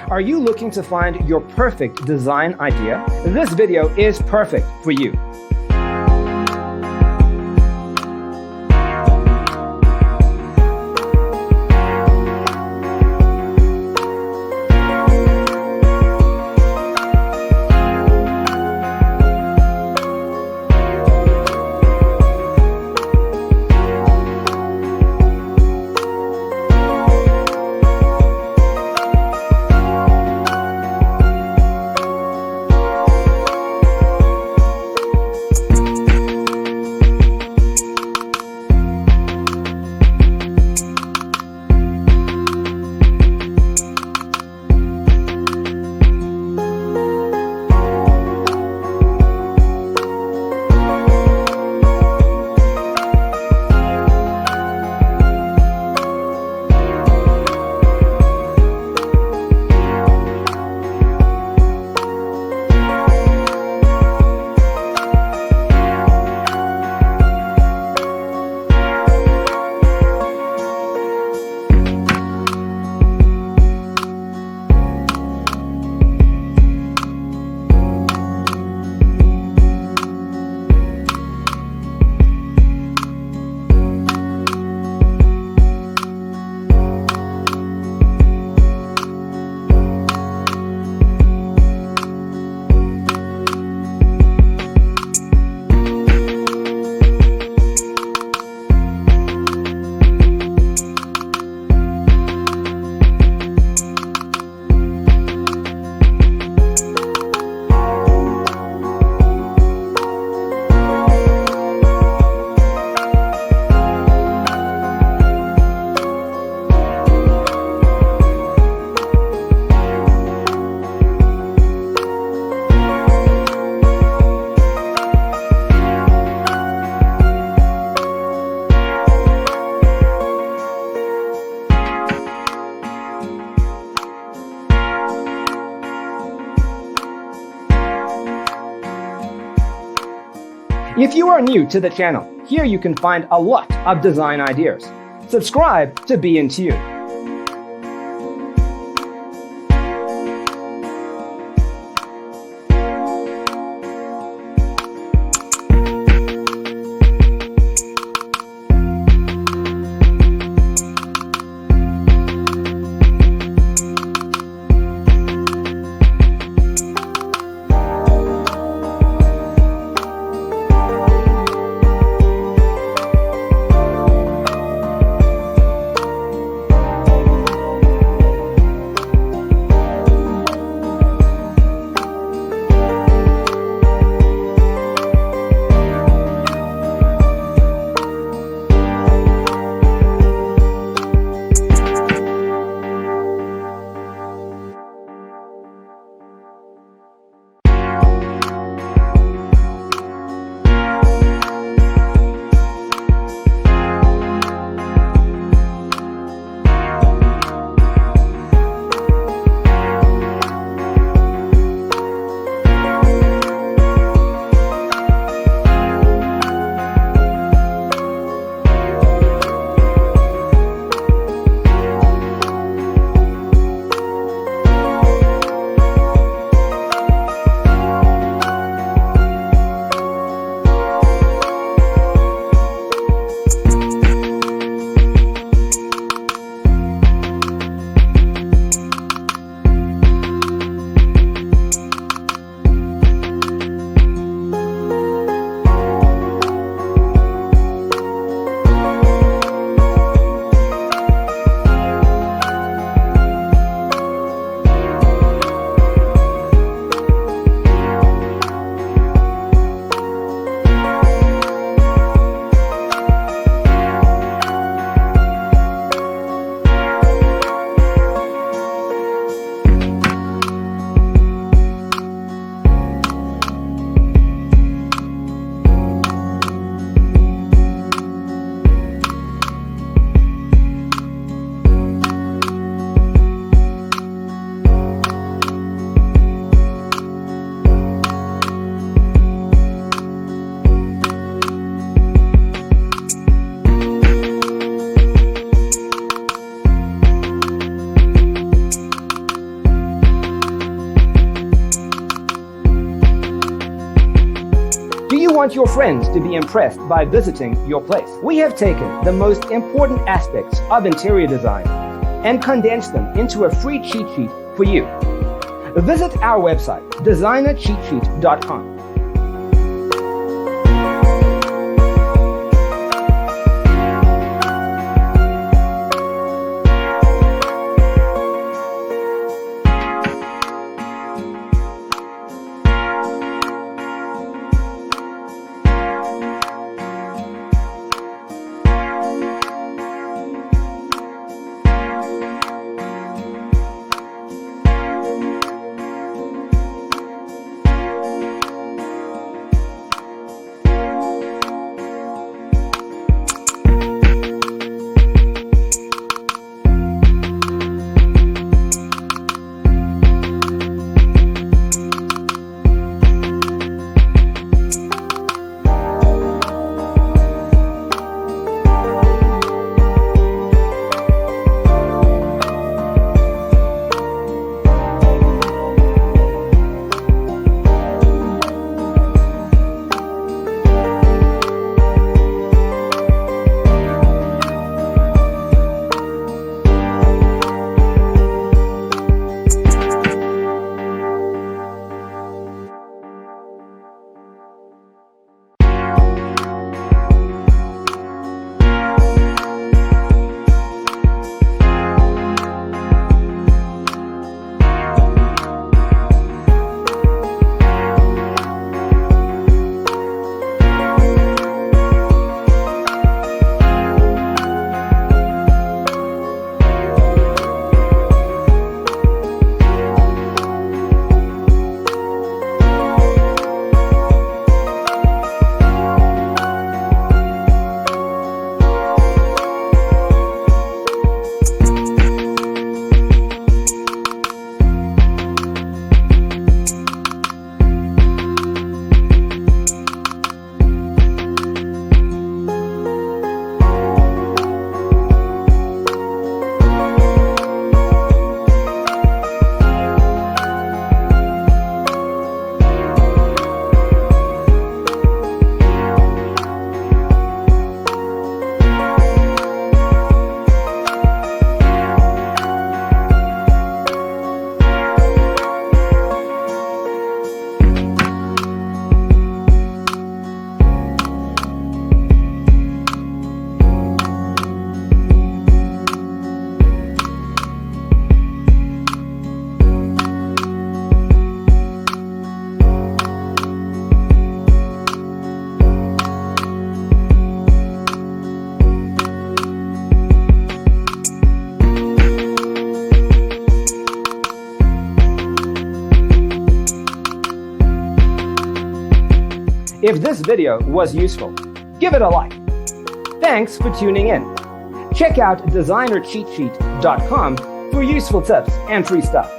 Are you looking to find your perfect design idea? This video is perfect for you. If you are new to the channel, here you can find a lot of design ideas. Subscribe to be in tune. want your friends to be impressed by visiting your place. We have taken the most important aspects of interior design and condensed them into a free cheat sheet for you. Visit our website, designercheatsheet.com. If this video was useful, give it a like. Thanks for tuning in. Check out designercheatsheet.com for useful tips and free stuff.